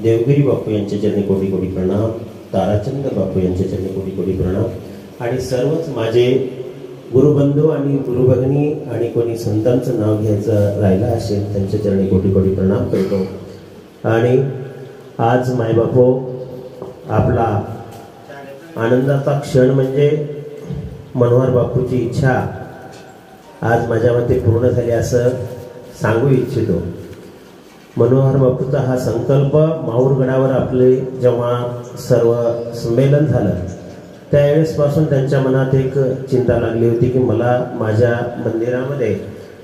देवगिरी बापू यांच्या चरणी कोटी कोटी प्रणाम, ताराचंद बापू यांच्या चरणी कोटी कोटी प्रणाम आणि सर्वच माझे गुरुबंधू आणि गुरुभगिनी आणि कोणी संतांचं नाव घ्यायचं राहिलं असेल त्यांच्या चरणी कोटी कोटी प्रणाम करतो। आणि आज मायबापू आपला आनंदाचा क्षण म्हणजे मनोहर बापूची इच्छा आज माझ्या मते पूर्ण झाली असं सांगू इच्छितो। मनोहर बापूचा हा संकल्प माहूरगडावर आपले जेव्हा सर्व संमेलन झालं त्यावेळेसपासून त्यांच्या मनात एक चिंता लागली होती की मला माझ्या मंदिरामध्ये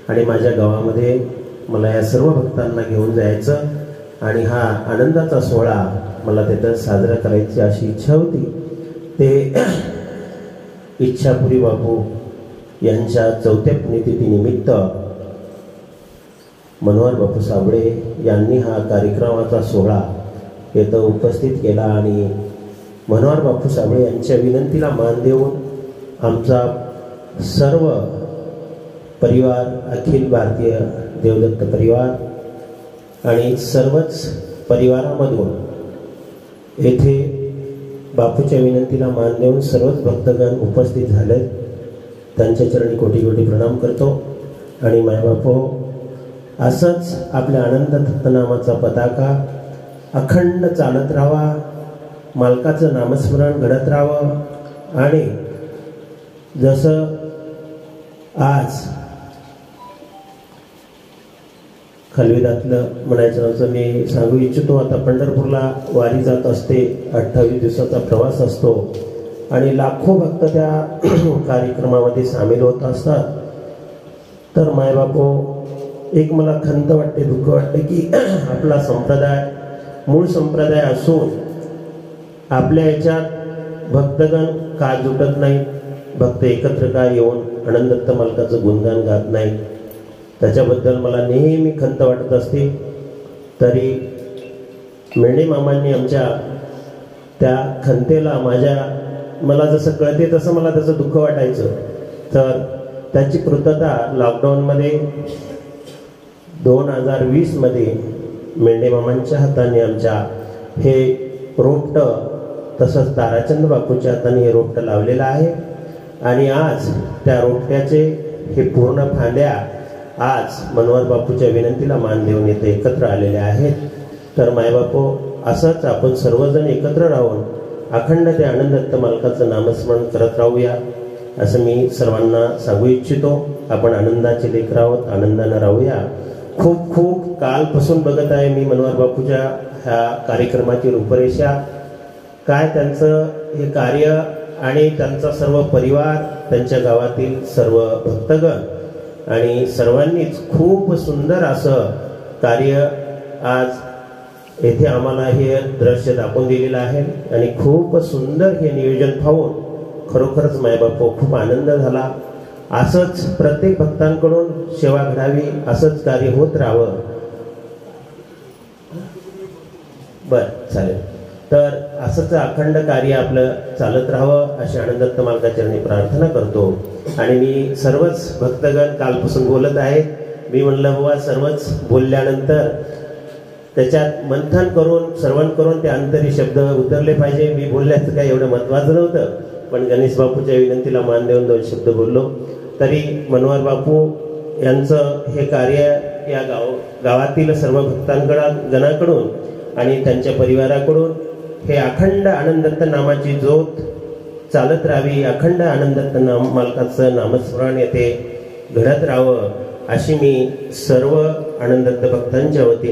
आणि माझ्या गावामध्ये मला या सर्व भक्तांना घेऊन जायचं आणि हा आनंदाचा सोहळा मला तिथं साजरा करायची अशी इच्छा होती। ते इच्छापुरी बापू यांच्या 4थ्या पुण्यतिथीनिमित्त मनोहर बापू साबळे यांनी हा कार्यक्रमाचा सोहळा येथे उपस्थित केला आणि मनोहर बापू साबळे यांच्या विनंतीला मान देऊन आमचा सर्व परिवार, अखिल भारतीय देवदत्त परिवार आणि सर्वच परिवारामधून येथे बापूच्या विनंतीला मान देऊन सर्वच भक्तगण उपस्थित झाले। त्यांच्या चरणी कोटी कोटी प्रणाम करतो आणि मायबापू असंच आपल्या आनंद दत्तनामाचा पताका अखंड चालत राहावा, मालकाचं नामस्मरण घडत राहावं आणि जसं आज खलविदातलं म्हणायचं नव्हतं मी सांगू इच्छितो। आता पंढरपूरला वारी जात असते, 28 दिवसाचा प्रवास असतो आणि लाखो भक्त त्या कार्यक्रमामध्ये सामील होत असतात। तर मायबापू एक मला खंत वाटते, दुःख वाटते की आपला संप्रदाय मूळ संप्रदाय असून आपल्या याच्यात भक्तगण का जुटत नाही, भक्त एकत्र का येऊन आनंददत्त मालकाचं गुणगान गात नाही, त्याच्याबद्दल मला नेहमी खंत वाटत असते। तरी मेणे मामांनी आमच्या त्या खंतेला मला जसं कळते तसं मला त्याचं दुःख वाटायचं। तर त्याची कृतज्ञता लॉकडाऊनमध्ये 2020 मध्ये मेंढे मामांच्या हाताने आमच्या हे रोपटं तसंच ताराचंद बापूच्या हाताने हे रोपटं लावलेलं आहे आणि आज त्या रोपट्याचे हे पूर्ण फांद्या आज मनोहर बापूच्या विनंतीला मान देऊन येथे एकत्र आलेले आहेत। तर मायबापू असंच आपण सर्वजण एकत्र राहून अखंड ते आनंददत्त मालकाचं नामस्मरण करत राहूया असं मी सर्वांना सांगू इच्छितो। आपण आनंदाचे लेकर आहोत, आनंदानं राहूया। खूप खूप कालपासून बघत आहे मी मनोहर बापूच्या ह्या कार्यक्रमाची रूपरेषा, काय त्यांचं हे कार्य आणि त्यांचा सर्व परिवार, त्यांच्या गावातील सर्व भक्तगण आणि सर्वांनीच खूप सुंदर असं कार्य आज येथे आम्हाला हे दृश्य दाखवून दिलेलं आहे आणि खूप सुंदर हे नियोजन पाहून खरोखरच मायबापू खूप आनंद झाला। असंच प्रत्येक भक्तांकडून सेवा घडावी, असंच कार्य होत राहावं। बरं चालेल, तर असंच अखंड कार्य आपलं चालत राहावं अशी आनंददत्त मालकाचरणी प्रार्थना करतो। आणि मी सर्वच भक्तगण कालपासून बोलत आहेत, मी म्हणलं बाबा सर्वच बोलल्यानंतर त्याच्यात मंथन करून श्रवण करून ते अंतरी शब्द उतरले पाहिजे। मी बोलण्याचं काही एवढं महत्त्वाचं नव्हतं, पण गणेश बापूच्या विनंतीला मान देऊन 2 शब्द बोललो। तरी मनोहर बापू यांचं हे कार्य या गावातील सर्व भक्तांगणाकडून आणि त्यांच्या परिवाराकडून हे अखंड आनंददत्त नामाची ज्योत चालत राहावी, अखंड आनंददत्त मालकाचं नामस्मरण येथे घडत राहावं अशी मी सर्व आनंददत्त भक्तांच्या वतीने